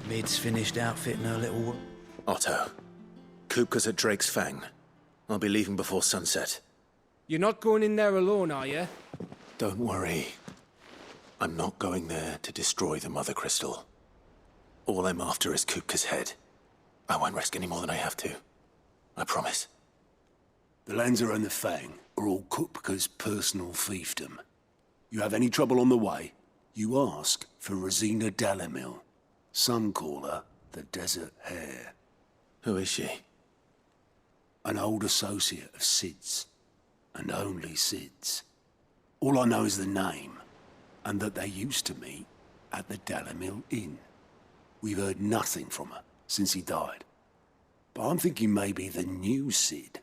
Mid's finished outfitting her little... Otto, Kupka's at Drake's Fang. I'll be leaving before sunset. You're not going in there alone, are you? Don't worry. I'm not going there to destroy the Mother Crystal. All I'm after is Kupka's head. I won't risk any more than I have to. I promise. The Lanza and the Fang are all Kupka's personal fiefdom. You have any trouble on the way, you ask for Rosina Dalamil. Some call her the Desert Hare. Who is she? An old associate of Sid's, and only Sid's. All I know is the name, and that they used to meet at the Dalamil Inn. We've heard nothing from her since he died. But I'm thinking maybe the new Sid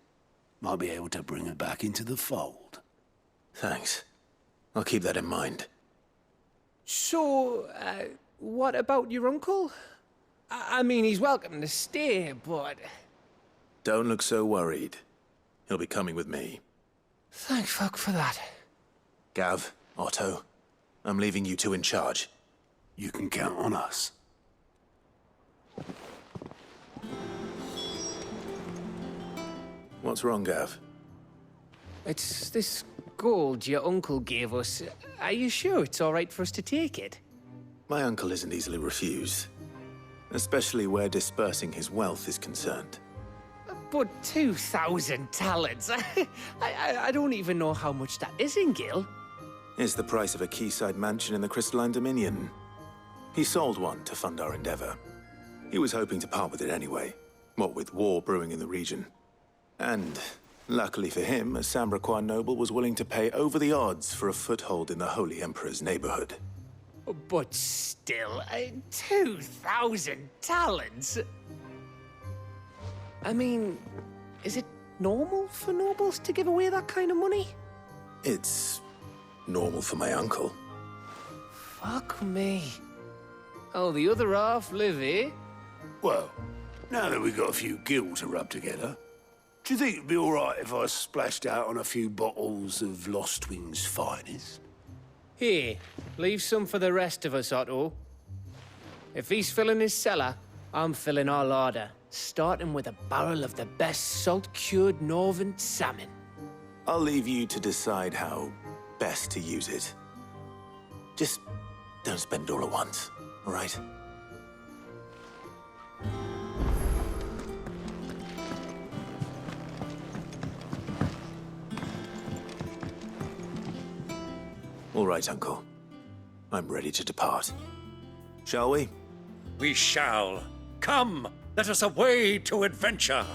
might be able to bring her back into the fold. Thanks. I'll keep that in mind. So, what about your uncle? I mean, he's welcome to stay, but... Don't look so worried. He'll be coming with me. Thank fuck for that. Gav, Otto, I'm leaving you two in charge. You can count on us. What's wrong, Gav? It's this gold your uncle gave us. Are you sure it's all right for us to take it? My uncle isn't easily refused. Especially where dispersing his wealth is concerned. But 2,000 talents? I don't even know how much that is in Gil. It's the price of a quayside mansion in the Crystalline Dominion. He sold one to fund our endeavor. He was hoping to part with it anyway, what with war brewing in the region. And, luckily for him, a Sambraquan noble was willing to pay over the odds for a foothold in the Holy Emperor's neighborhood. But still, 2,000 talents? I mean, is it normal for nobles to give away that kind of money? It's normal for my uncle. Fuck me. Oh, the other half live, eh? Well, now that we've got a few gills to rub together, do you think it'd be all right if I splashed out on a few bottles of Lost Wing's finest? Here, leave some for the rest of us, Otto. If he's filling his cellar, I'm filling our larder, starting with a barrel of the best salt-cured northern salmon. I'll leave you to decide how best to use it. Just don't spend it all at once, all right? All right, Uncle. I'm ready to depart. Shall we? We shall. Come, let us away to adventure.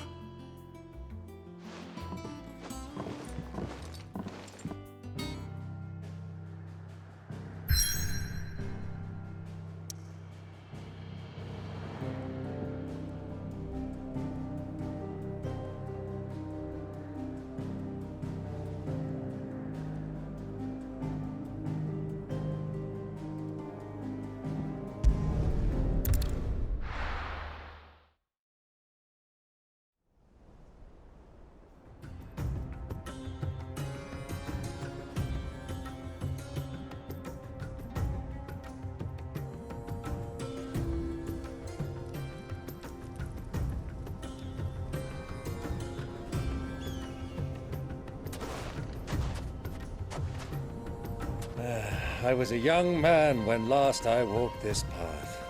I was a young man when last I walked this path.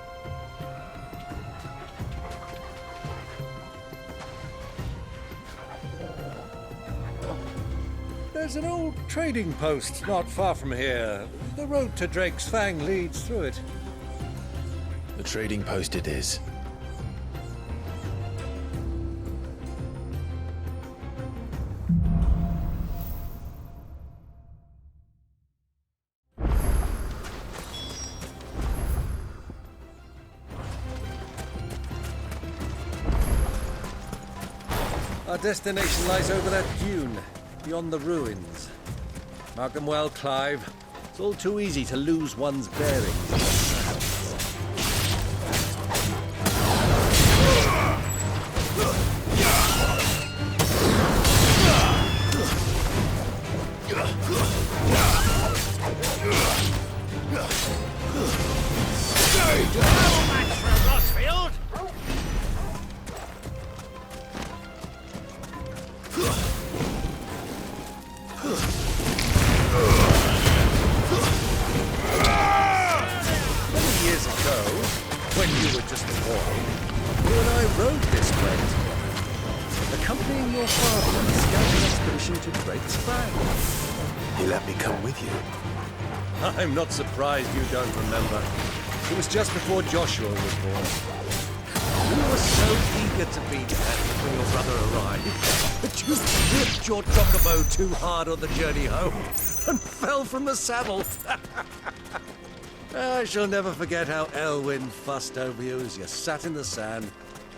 There's an old trading post not far from here. The road to Drake's Fang leads through it. The trading post it is. Our destination lies over that dune, beyond the ruins. Mark them well, Clive. It's all too easy to lose one's bearings. No match for a Ross ago, when you were just a boy, you and I rode this way together, accompanying your father on a scouting expedition to Drake's Fang. He let me come with you. I'm not surprised you don't remember. It was just before Joshua was born. You were so eager to be there when your brother arrived that you whipped your chocobo too hard on the journey home and fell from the saddle. I shall never forget how Elwyn fussed over you as you sat in the sand,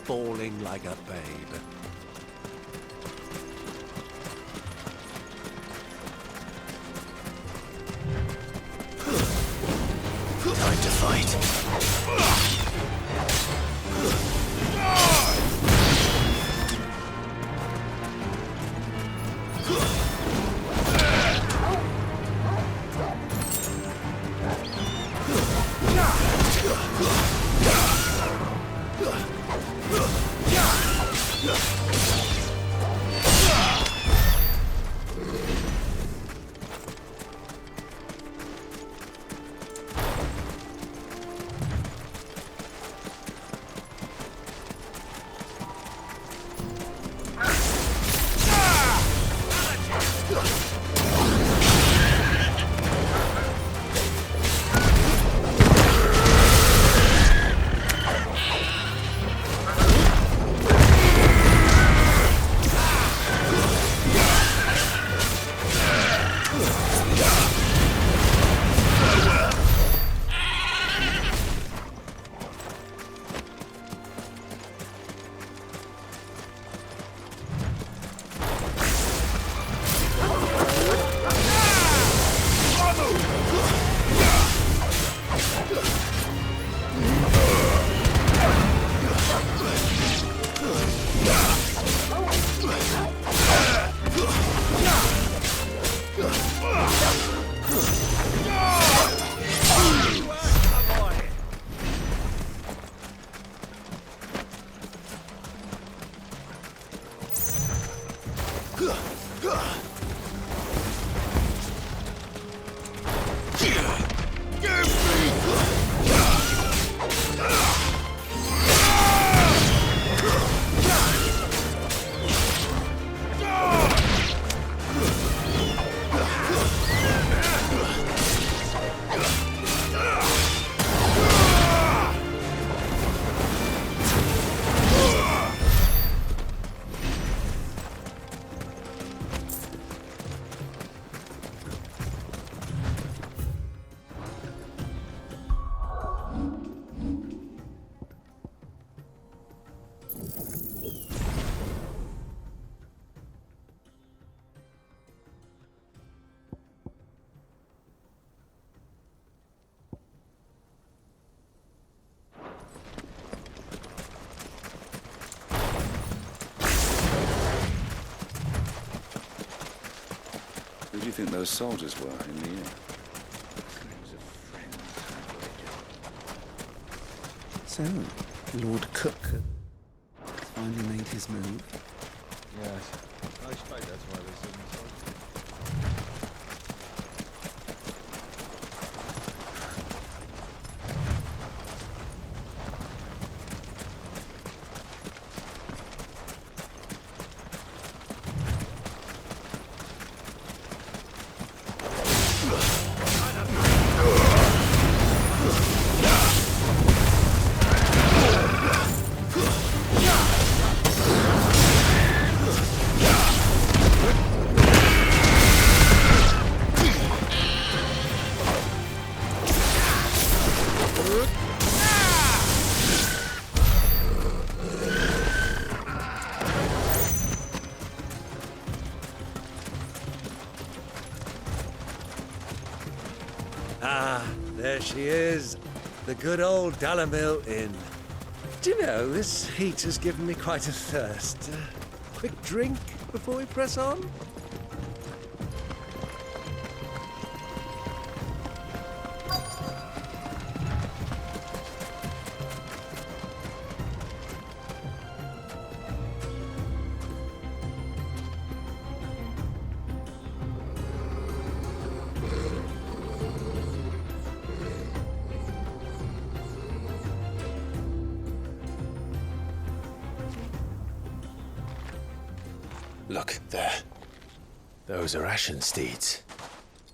bawling like a babe. Time to fight. Who do you think those soldiers were in the inn? So, Lord Cook finally made his move. Yes. I expect that's why they sent the soldiers. Ah, there she is. The good old Dalamil Inn. Do you know, this heat has given me quite a thirst. Quick drink before we press on? Look, there. Those are ashen steeds.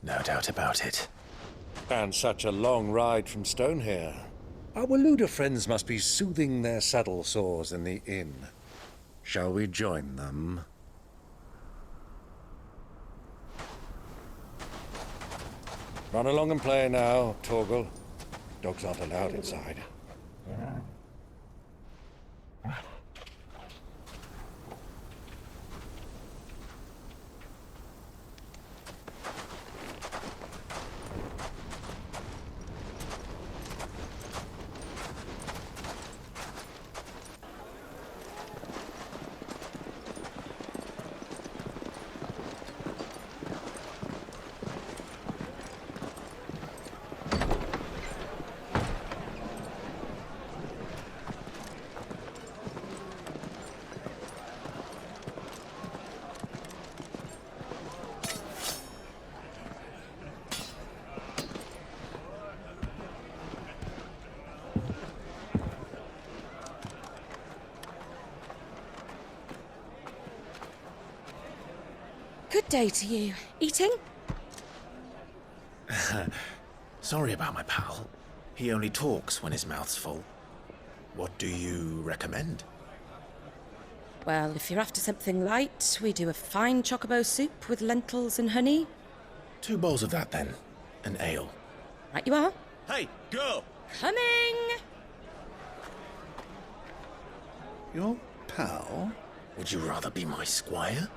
No doubt about it. And such a long ride from Stone here. Our Waluda friends must be soothing their saddle sores in the inn. Shall we join them? Run along and play now, Torgal. Dogs aren't allowed inside. Good day to you. Eating? Sorry about my pal. He only talks when his mouth's full. What do you recommend? Well, if you're after something light, we do a fine chocobo soup with lentils and honey. 2 bowls of that, then. An ale. Right you are. Hey, girl! Coming! Your pal? Would you rather be my squire?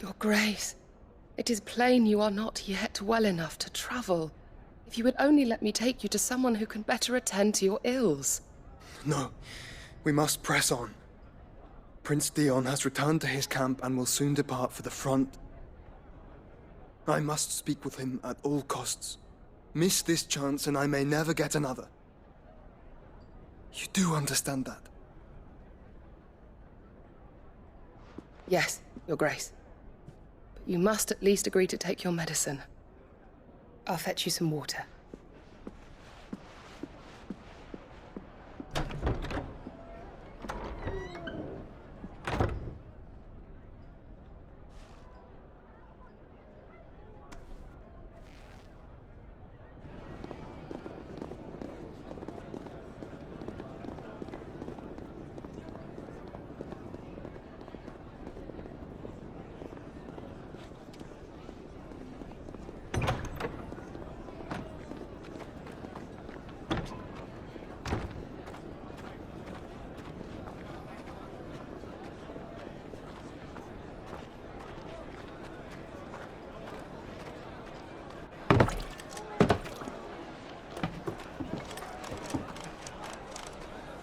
Your Grace, it is plain you are not yet well enough to travel. If you would only let me take you to someone who can better attend to your ills. No, we must press on. Prince Theon has returned to his camp and will soon depart for the front. I must speak with him at all costs. Miss this chance and I may never get another. You do understand that? Yes, Your Grace. But you must at least agree to take your medicine. I'll fetch you some water.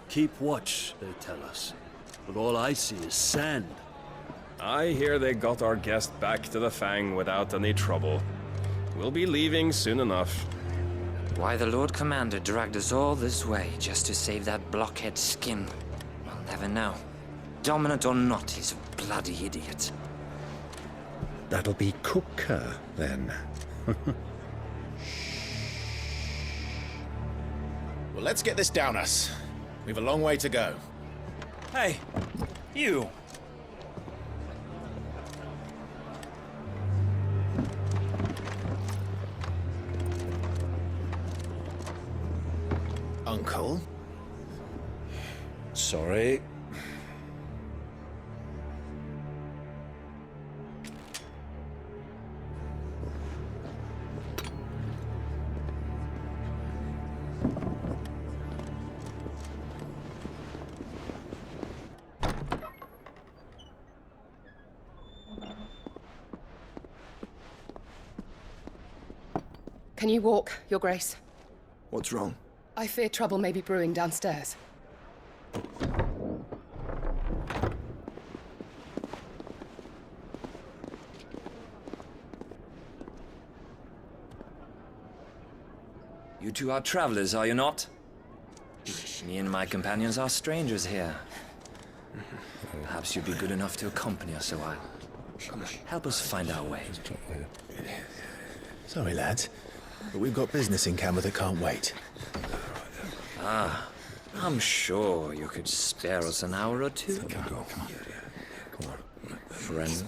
Keep watch, they tell us. But all I see is sand. I hear they got our guest back to the Fang without any trouble. We'll be leaving soon enough. Why the Lord Commander dragged us all this way just to save that blockhead skin, we'll never know. Dominant or not, he's a bloody idiot. That'll be Cooker, then. Well, let's get this down us. We've a long way to go. Hey, you. Uncle? Sorry. Can you walk, Your Grace? What's wrong? I fear trouble may be brewing downstairs. You two are travelers, are you not? Me and my companions are strangers here. Perhaps you'd be good enough to accompany us a while. Help us find our way. Sorry, lads, but we've got business in Camber that can't wait. Ah, I'm sure you could spare us an hour or two. Come on. Friend.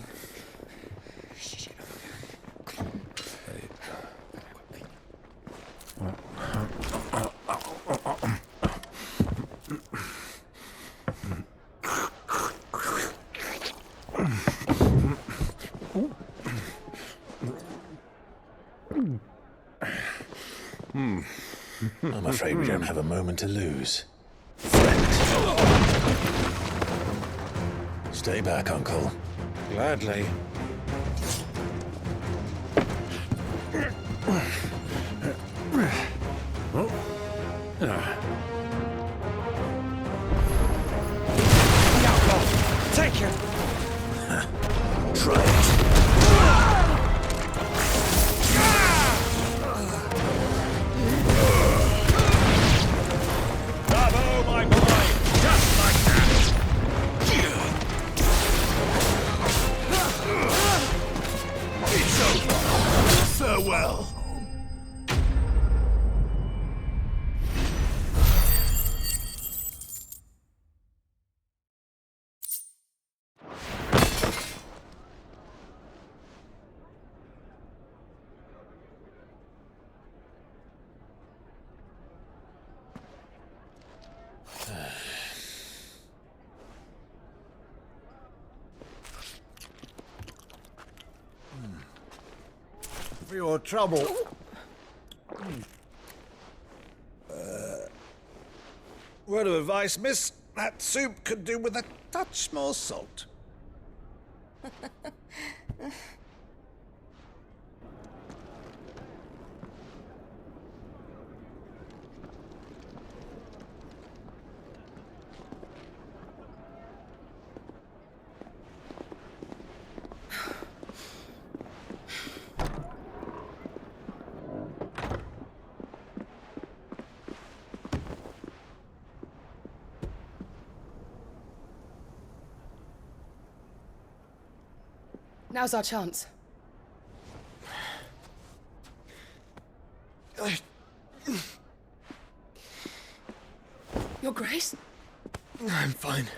I'm afraid we don't have a moment to lose. Stay back, Uncle. Gladly. Take it! Try it. Bravo, my boy! Just like that! It's over. Farewell. For your trouble. Word of advice, miss. That soup could do with a touch more salt. Now's our chance. Your Grace? I'm fine.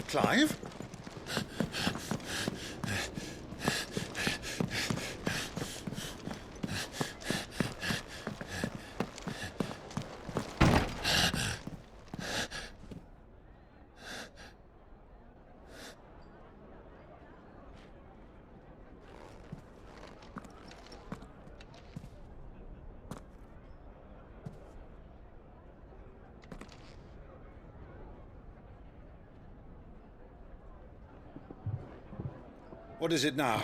Clive? What is it now?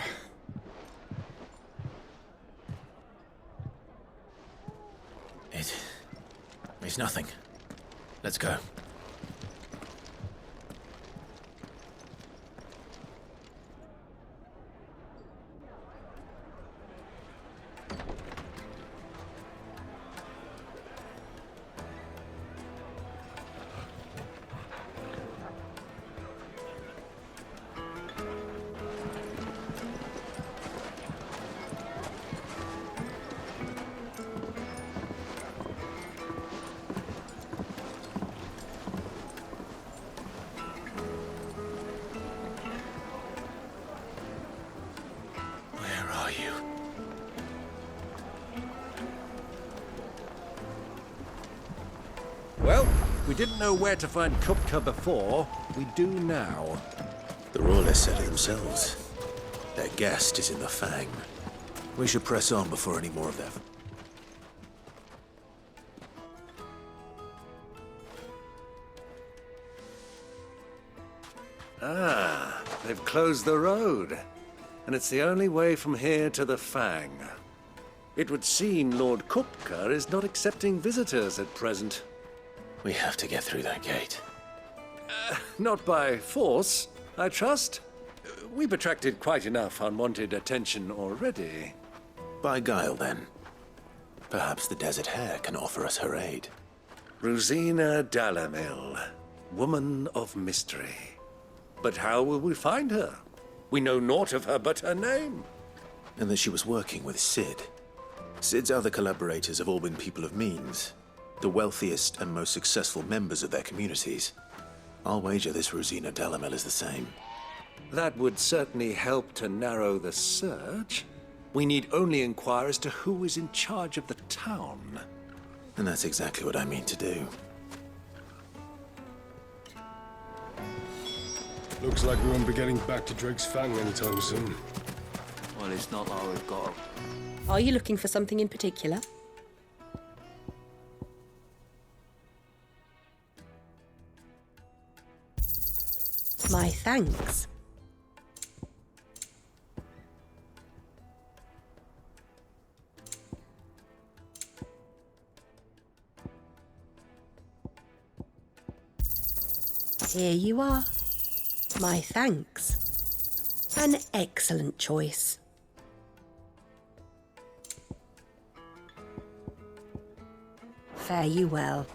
It's nothing. Let's go. didn't know where to find Kupka before, we do now. The royalists said it themselves. Their guest is in the Fang. We should press on before any more of them. Ah, they've closed the road. And it's the only way from here to the Fang. It would seem Lord Kupka is not accepting visitors at present. We have to get through that gate. Not by force, I trust. We've attracted quite enough unwanted attention already. By guile, then. Perhaps the Desert Hare can offer us her aid. Rosina Dalamil, woman of mystery. But how will we find her? We know naught of her but her name. And that she was working with Cid. Cid's other collaborators have all been people of means, the wealthiest and most successful members of their communities. I'll wager this Rosina Dalamil is the same. That would certainly help to narrow the search. We need only inquire as to who is in charge of the town. And that's exactly what I mean to do. Looks like we won't be getting back to Drake's Fang anytime soon. Well, it's not like we've got... Are you looking for something in particular? My thanks. Here you are. My thanks. An excellent choice. Fare you well.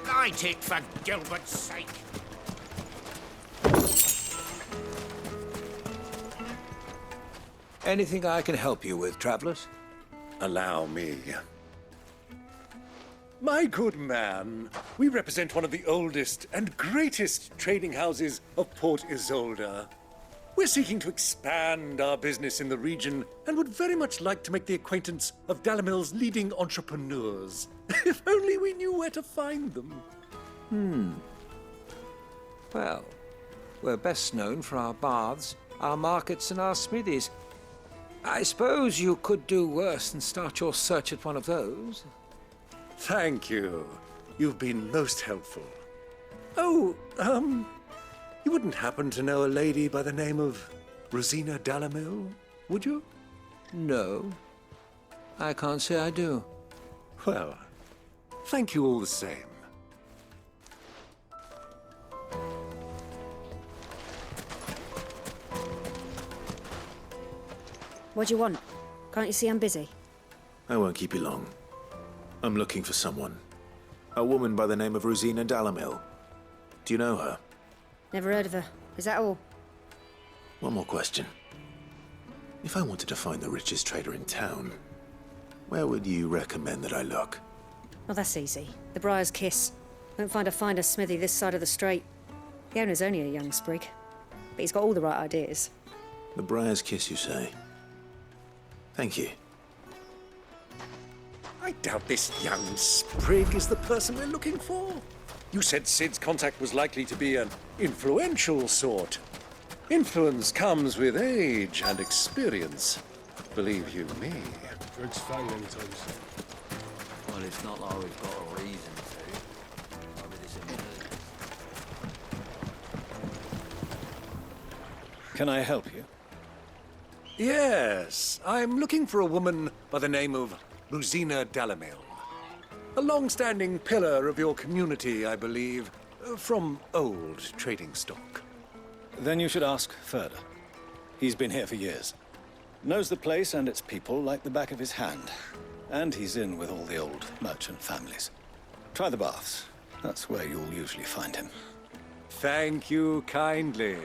Light it, for Gilbert's sake. Anything I can help you with, travelers? Allow me. My good man, we represent one of the oldest and greatest trading houses of Port Isolde. We're seeking to expand our business in the region and would very much like to make the acquaintance of Dalamil's leading entrepreneurs. If only we knew where to find them. Well, we're best known for our baths, our markets, and our smithies. I suppose you could do worse than start your search at one of those. Thank you. You've been most helpful. Oh, you wouldn't happen to know a lady by the name of Rosina Dalamil, would you? No, I can't say I do. Well, thank you all the same. What do you want? Can't you see I'm busy? I won't keep you long. I'm looking for someone. A woman by the name of Rosina Dalamil. Do you know her? Never heard of her. Is that all? One more question. If I wanted to find the richest trader in town, where would you recommend that I look? Oh, that's easy. The Briar's Kiss. Won't find a finer smithy this side of the strait. The owner's only a young sprig, but he's got all the right ideas. The Briar's Kiss, you say? Thank you. I doubt this young sprig is the person we're looking for. You said Cid's contact was likely to be an influential sort. Influence comes with age and experience. Believe you me. Drake's Fang anytime soon. Well, it's not like we've got a reason to. Maybe this is... Can I help you? Yes, I'm looking for a woman by the name of Rosina Dalamil. A long-standing pillar of your community, I believe, from old trading stock. Then you should ask further. He's been here for years. Knows the place and its people like the back of his hand. And he's in with all the old merchant families. Try the baths. That's where you'll usually find him. Thank you kindly.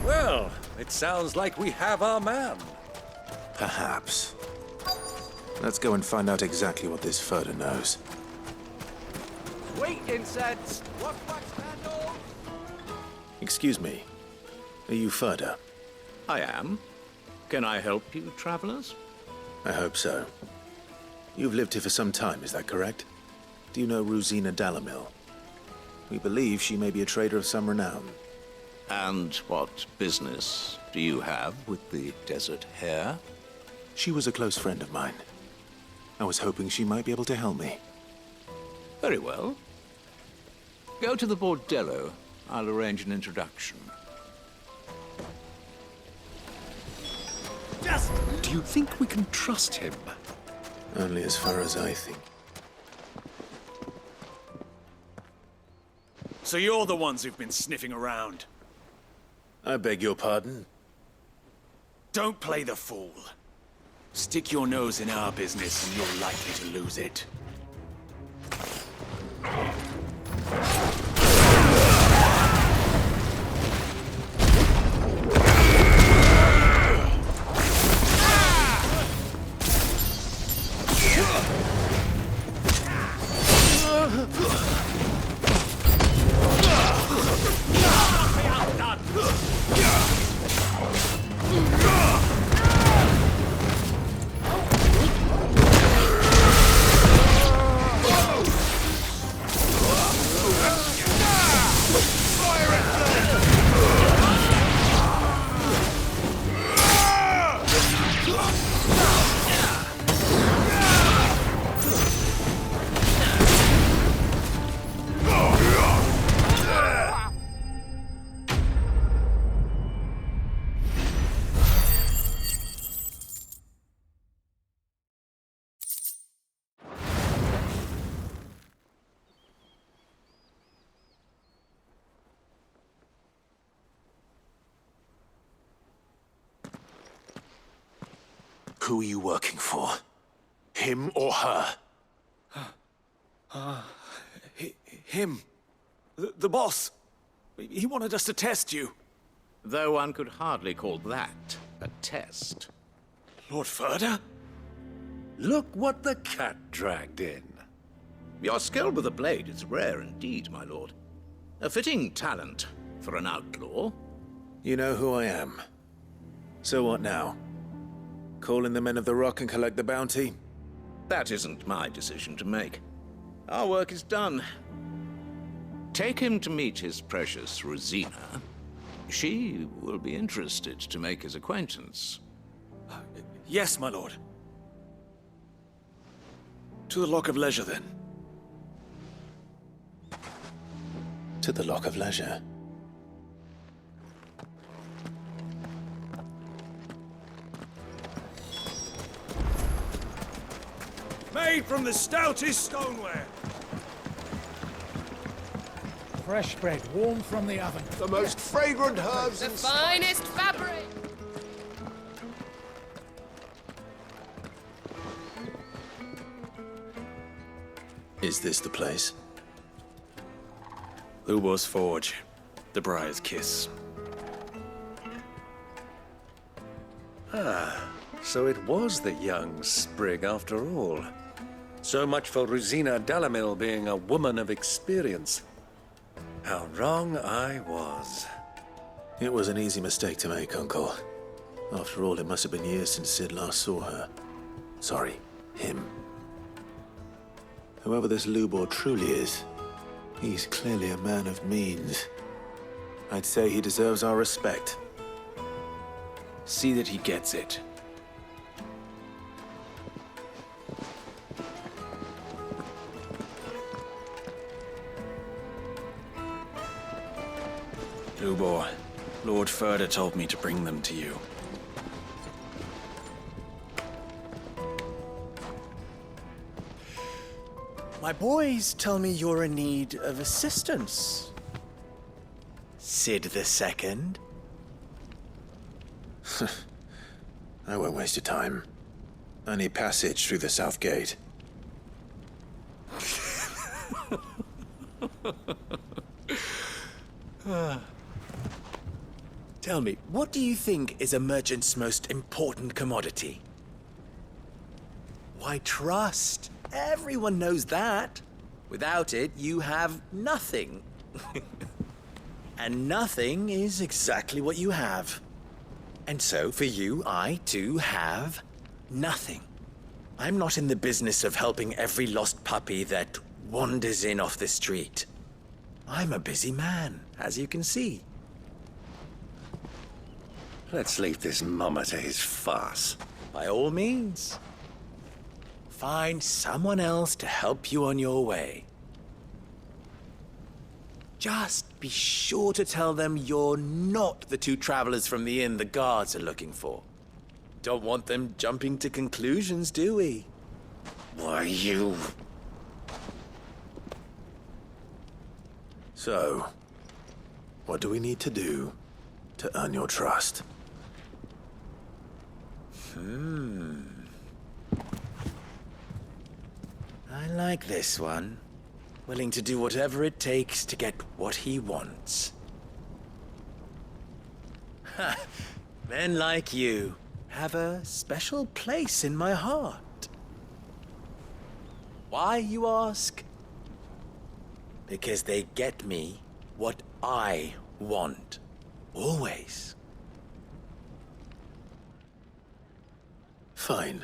Well, it sounds like we have our man. Perhaps. Let's go and find out exactly what this Furder knows. Sweet incense! What wax candles? Excuse me. Are you Furder? I am. Can I help you, travelers? I hope so. You've lived here for some time, is that correct? Do you know Rosina Dalamil? We believe she may be a trader of some renown. And what business do you have with the Desert Hare? She was a close friend of mine. I was hoping she might be able to help me. Very well. Go to the bordello. I'll arrange an introduction. Do you think we can trust him? Only as far as I think. So you're the ones who've been sniffing around? I beg your pardon? Don't play the fool. Stick your nose in our business and you're likely to lose it. Who are you working for? Him or her? Him. The boss. He wanted us to test you. Though one could hardly call that a test. Lord Ferda? Look what the cat dragged in. Your skill with a blade is rare indeed, my lord. A fitting talent for an outlaw. You know who I am. So what now? Call in the Men of the Rock and collect the bounty? That isn't my decision to make. Our work is done. Take him to meet his precious Rosina. She will be interested to make his acquaintance. Yes, my lord. To the Lock of Leisure, then. To the Lock of Leisure. Made from the stoutest stoneware. Fresh bread, warm from the oven. The most fragrant herbs The finest fabric. Is this the place? Lubor's Forge. The Briar's Kiss. Ah, so it was the young sprig after all. So much for Rosina Dalamil being a woman of experience. How wrong I was. It was an easy mistake to make, Uncle. After all, it must have been years since Sid last saw her. Sorry, him. Whoever this Lubor truly is, he's clearly a man of means. I'd say he deserves our respect. See that he gets it. Lubor, Lord Ferda told me to bring them to you. My boys tell me you're in need of assistance. Sid the Second. I won't waste your time. I need passage through the south gate. Tell me, what do you think is a merchant's most important commodity? Why, trust. Everyone knows that. Without it, you have nothing. And nothing is exactly what you have. And so, for you, I, too, have nothing. I'm not in the business of helping every lost puppy that wanders in off the street. I'm a busy man, as you can see. Let's leave this mummer to his farce. By all means. Find someone else to help you on your way. Just be sure to tell them you're not the two travelers from the inn the guards are looking for. Don't want them jumping to conclusions, do we? Why, you... So, what do we need to do to earn your trust? I like this one. Willing to do whatever it takes to get what he wants. Ha! Men like you have a special place in my heart. Why, you ask? Because they get me what I want. Always. Fine.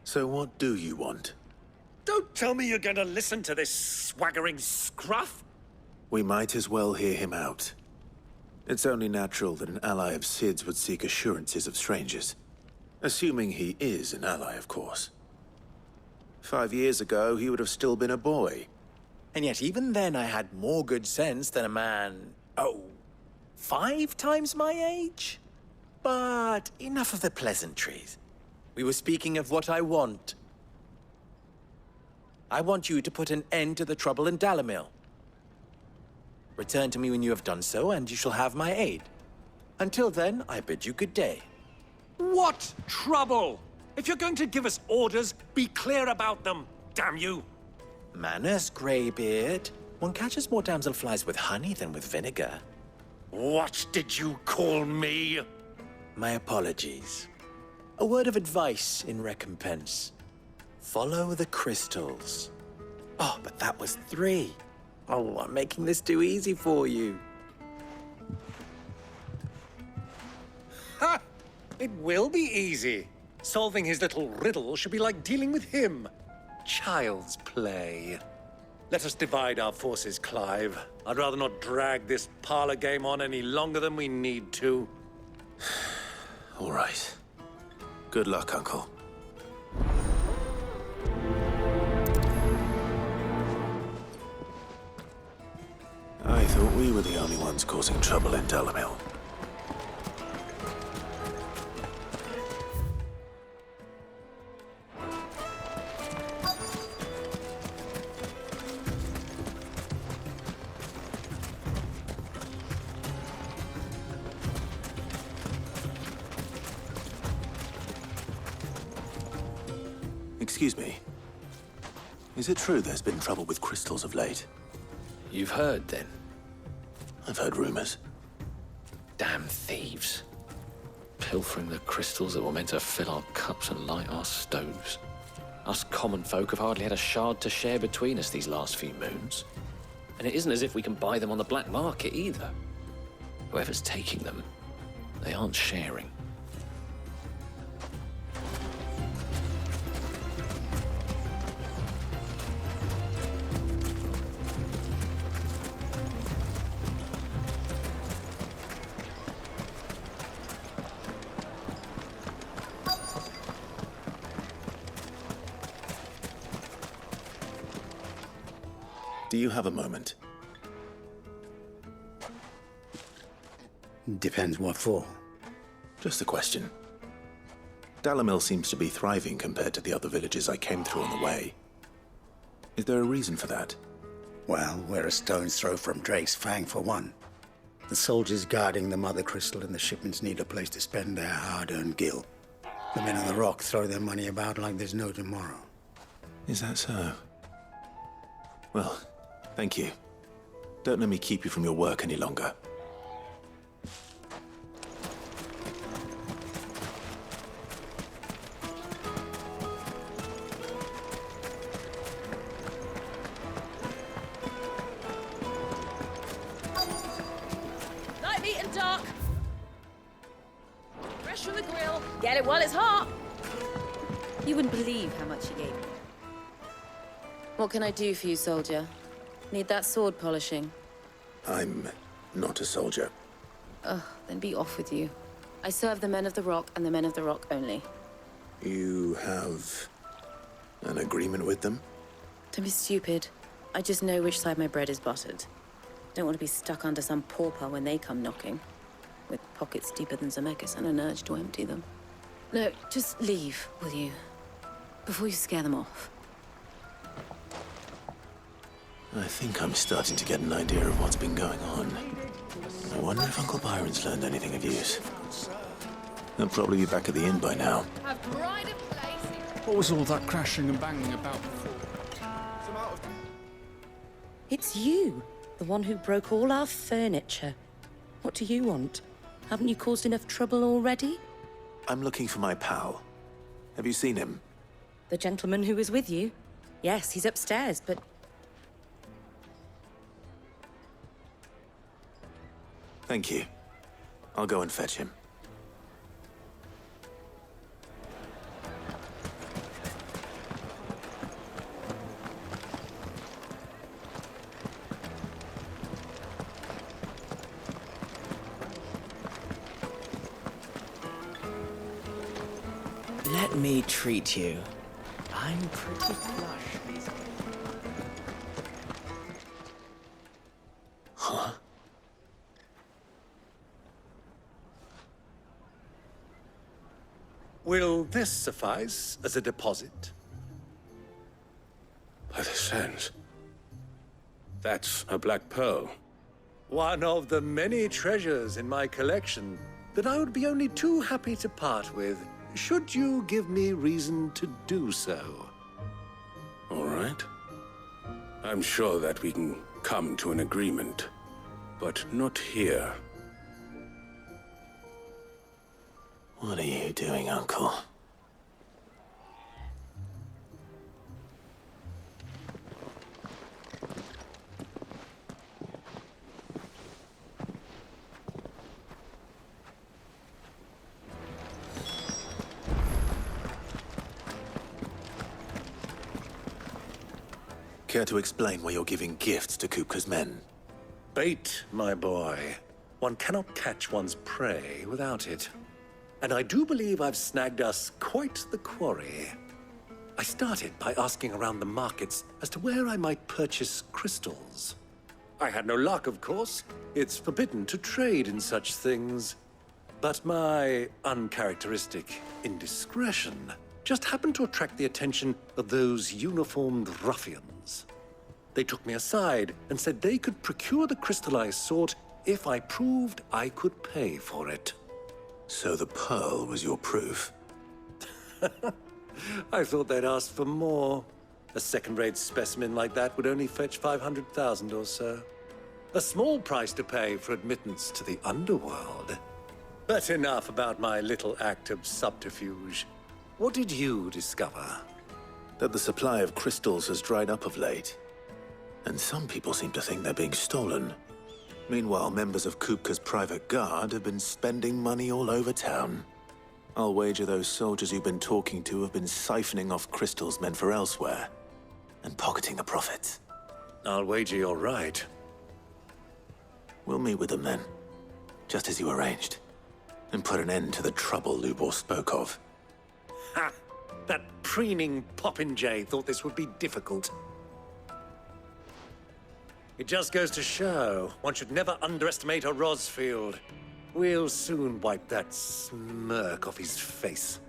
So what do you want? Don't tell me you're going to listen to this swaggering scruff! We might as well hear him out. It's only natural that an ally of Sid's would seek assurances of strangers. Assuming he is an ally, of course. 5 years ago, he would have still been a boy. And yet even then I had more good sense than a man, 5 times my age? But enough of the pleasantries. We were speaking of what I want. I want you to put an end to the trouble in Dalamil. Return to me when you have done so, and you shall have my aid. Until then, I bid you good day. What trouble? If you're going to give us orders, be clear about them, damn you! Manners, Greybeard. One catches more damselflies with honey than with vinegar. What did you call me? My apologies. A word of advice in recompense. Follow the crystals. Oh, but that was 3. Oh, I'm making this too easy for you. Ha! It will be easy. Solving his little riddle should be like dealing with him. Child's play. Let us divide our forces, Clive. I'd rather not drag this parlor game on any longer than we need to. All right. Good luck, Uncle. I thought we were the only ones causing trouble in Dalamil. Excuse me. Is it true there's been trouble with crystals of late? You've heard, then? I've heard rumors. Damn thieves. Pilfering the crystals that were meant to fill our cups and light our stoves. Us common folk have hardly had a shard to share between us these last few moons. And it isn't as if we can buy them on the black market either. Whoever's taking them, they aren't sharing. Do you have a moment? Depends what for. Just a question. Dalamil seems to be thriving compared to the other villages I came through on the way. Is there a reason for that? Well, we're a stone's throw from Drake's Fang, for one. The soldiers guarding the Mother Crystal and the shipments need a place to spend their hard-earned gil. The men on the rock throw their money about like there's no tomorrow. Is that so? Well, thank you. Don't let me keep you from your work any longer. Light, meat, and dark. Get it while it's hot! You wouldn't believe how much he gave me. What can I do for you, soldier? Need that sword polishing? I'm not a soldier. Ugh, then be off with you. I serve the men of the Rock and the men of the Rock only. You have an agreement with them? Don't be stupid. I just know which side my bread is buttered. Don't want to be stuck under some pauper when they come knocking. With pockets deeper than Zemeckis and an urge to empty them. No, just leave, will you? Before you scare them off. I think I'm starting to get an idea of what's been going on. I wonder if Uncle Byron's learned anything of use. They'll probably be back at the inn by now. What was all that crashing and banging about before? It's you, the one who broke all our furniture. What do you want? Haven't you caused enough trouble already? I'm looking for my pal. Have you seen him? The gentleman who was with you? Yes, he's upstairs, but... Thank you. I'll go and fetch him. Let me treat you. I'm pretty flush these days. Huh? Will this suffice as a deposit? By the sands. That's a black pearl. One of the many treasures in my collection that I would be only too happy to part with, should you give me reason to do so. All right. I'm sure that we can come to an agreement, but not here. What are you doing, Uncle? Care to explain why you're giving gifts to Kupka's men? Bait, my boy. One cannot catch one's prey without it. And I do believe I've snagged us quite the quarry. I started by asking around the markets as to where I might purchase crystals. I had no luck, of course. It's forbidden to trade in such things. But my uncharacteristic indiscretion just happened to attract the attention of those uniformed ruffians. They took me aside and said they could procure the crystal I sought if I proved I could pay for it. So the pearl was your proof? I thought they'd asked for more. A second-rate specimen like that would only fetch 500,000 or so. A small price to pay for admittance to the underworld. But enough about my little act of subterfuge. What did you discover? That the supply of crystals has dried up of late. And some people seem to think they're being stolen. Meanwhile, members of Kupka's private guard have been spending money all over town. I'll wager those soldiers you've been talking to have been siphoning off crystals meant for elsewhere, and pocketing the profits. I'll wager you're right. We'll meet with them then, just as you arranged, and put an end to the trouble Lubor spoke of. Ha! That preening popinjay thought this would be difficult. It just goes to show, one should never underestimate a Rosfield. We'll soon wipe that smirk off his face.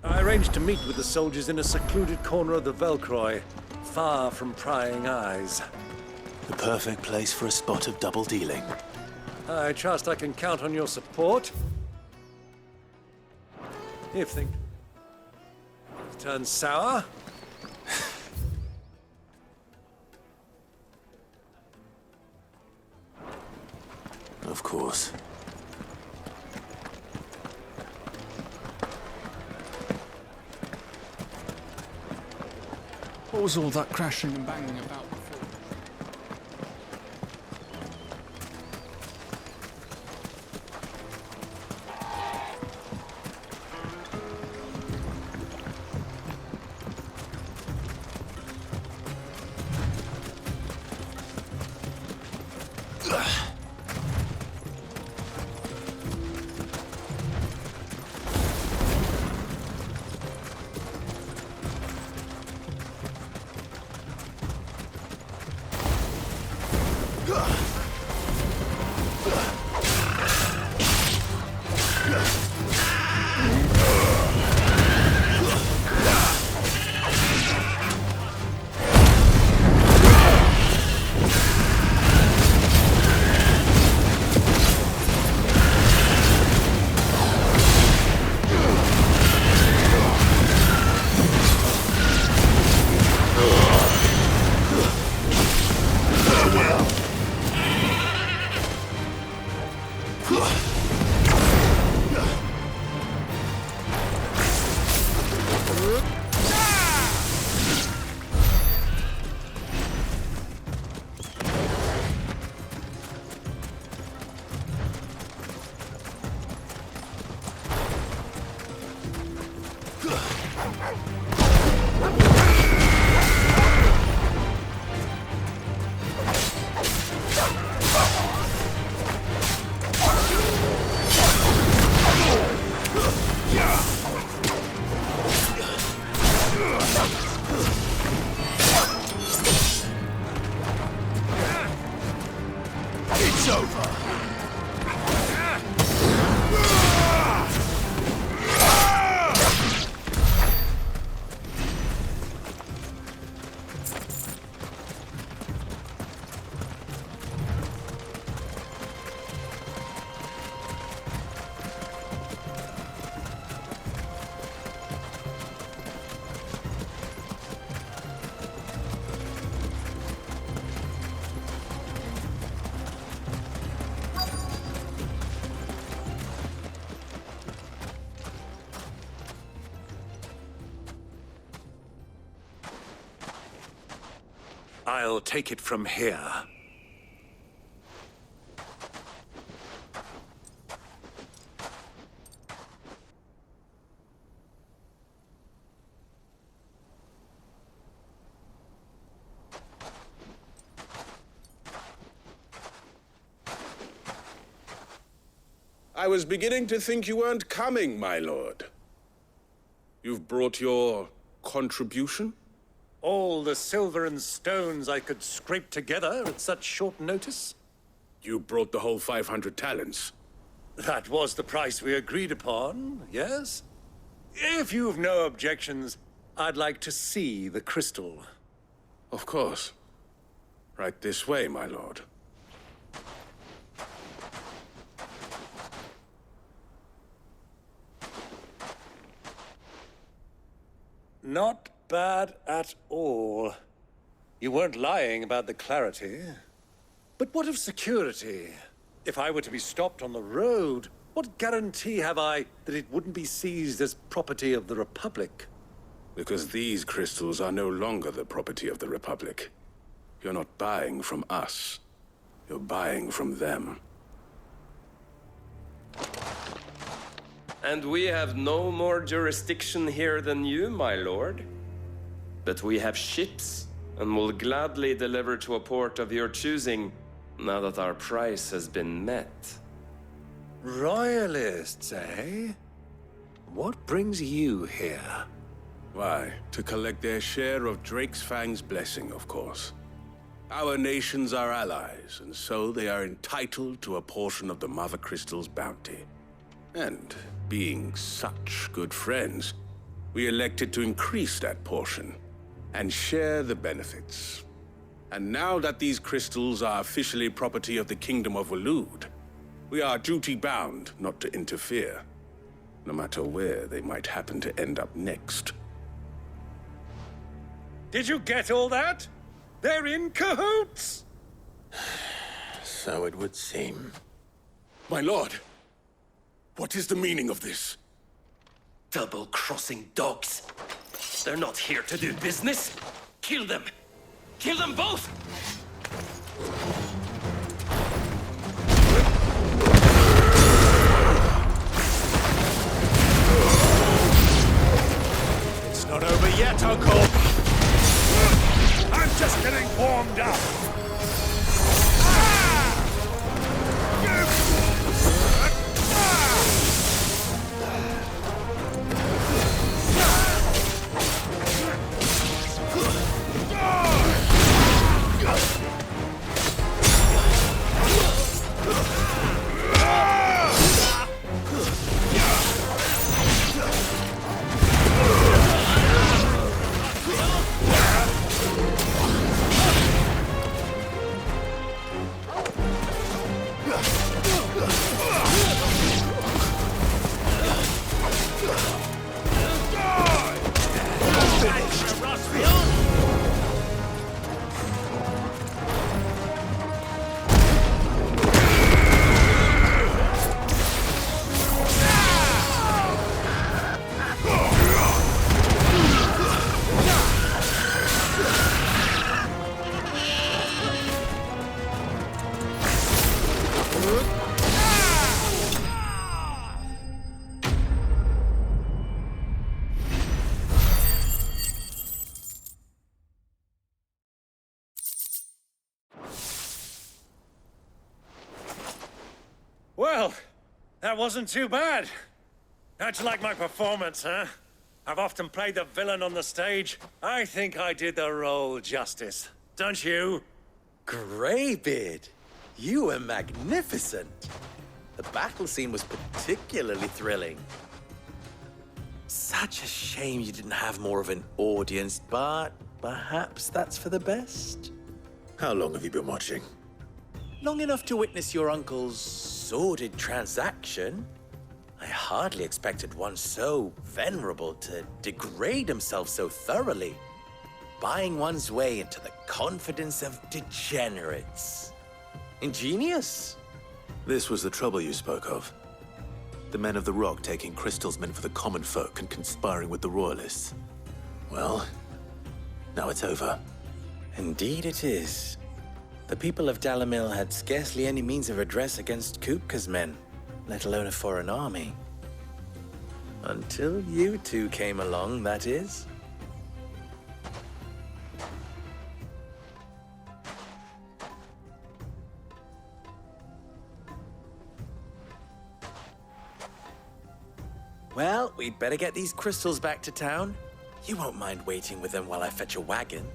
I arranged to meet with the soldiers in a secluded corner of the Velcroy, far from prying eyes. The perfect place for a spot of double dealing. I trust I can count on your support. If things turn sour. Of course. What was all that crashing and banging about before? It's over. I'll take it from here. I was beginning to think you weren't coming, my lord. You've brought your contribution? All the silver and stones I could scrape together at such short notice? You brought the whole 500 talents. That was the price we agreed upon, yes? If you've no objections, I'd like to see the crystal. Of course. Right this way, my lord. Not bad at all. You weren't lying about the clarity. But what of security? If I were to be stopped on the road, what guarantee have I that it wouldn't be seized as property of the Republic? Because these crystals are no longer the property of the Republic. You're not buying from us. You're buying from them. And we have no more jurisdiction here than you, my lord. But we have ships, and will gladly deliver to a port of your choosing, now that our price has been met. Royalists, eh? What brings you here? Why, to collect their share of Drake's Fang's blessing, of course. Our nations are allies, and so they are entitled to a portion of the Mother Crystal's bounty. And, being such good friends, we elected to increase that portion and share the benefits. And now that these crystals are officially property of the Kingdom of Waloed, we are duty-bound not to interfere, no matter where they might happen to end up next. Did you get all that? They're in cahoots! So it would seem. My lord, what is the meaning of this? Double-crossing dogs. They're not here to do business. Kill them! Kill them both! It's not over yet, Uncle! I'm just getting warmed up! wasn't too bad. How'd you like my performance, huh? I've often played the villain on the stage. I think I did the role justice. Don't you? Greybeard, you were magnificent. The battle scene was particularly thrilling. Such a shame you didn't have more of an audience, but perhaps that's for the best. How long have you been watching? Long enough to witness your uncle's sordid transaction. I hardly expected one so venerable to degrade himself so thoroughly, buying one's way into the confidence of degenerates. Ingenious. This was the trouble you spoke of. The men of the Rock taking Crystal's men for the common folk and conspiring with the Royalists. Well, now it's over. Indeed it is. The people of Dalamil had scarcely any means of redress against Kupka's men, let alone a foreign army. Until you two came along, that is. Well, we'd better get these crystals back to town. You won't mind waiting with them while I fetch a wagon.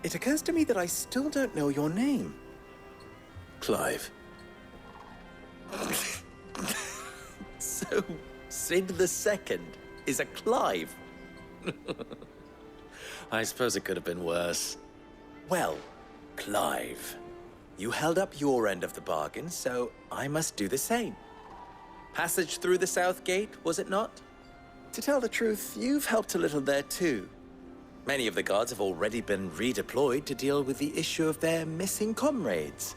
It occurs to me that I still don't know your name. Clive. So, Sid the Second is a Clive? I suppose it could have been worse. Well, Clive, you held up your end of the bargain, so I must do the same. Passage through the South Gate, was it not? To tell the truth, you've helped a little there too. Many of the guards have already been redeployed to deal with the issue of their missing comrades.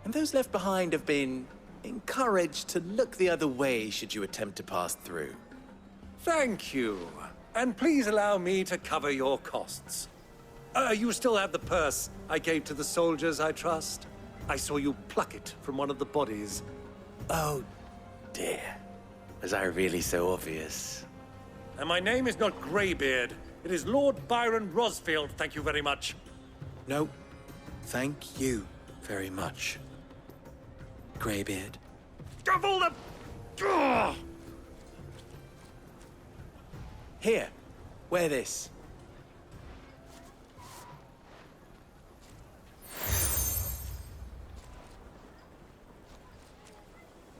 And those left behind have been encouraged to look the other way should you attempt to pass through. Thank you. And please allow me to cover your costs. You still have the purse I gave to the soldiers, I trust? I saw you pluck it from one of the bodies. Oh, dear. Was I really so obvious? And my name is not Greybeard. It is Lord Byron Rosfield, thank you very much. No, thank you very much, Greybeard. Of all the... Ugh! Here, wear this.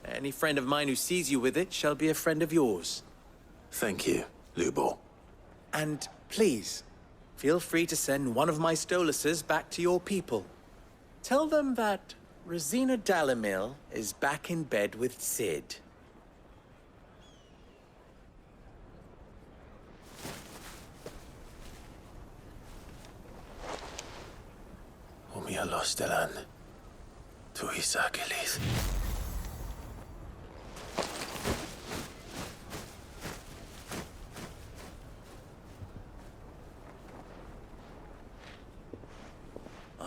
Any friend of mine who sees you with it shall be a friend of yours. Thank you, Lubor. And please, feel free to send one of my Stoluses back to your people. Tell them that Rosina Dalamil is back in bed with Sid. Umia Lostelan. Tuisa Kelith.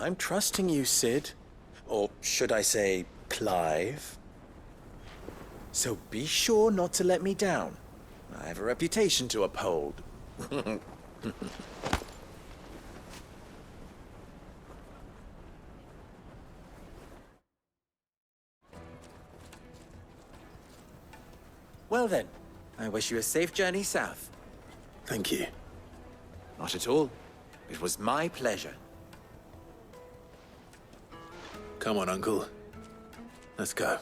I'm trusting you, Sid. Or should I say, Clive? So be sure not to let me down. I have a reputation to uphold. Well then, I wish you a safe journey south. Thank you. Not at all. It was my pleasure. Come on, Uncle. Let's go.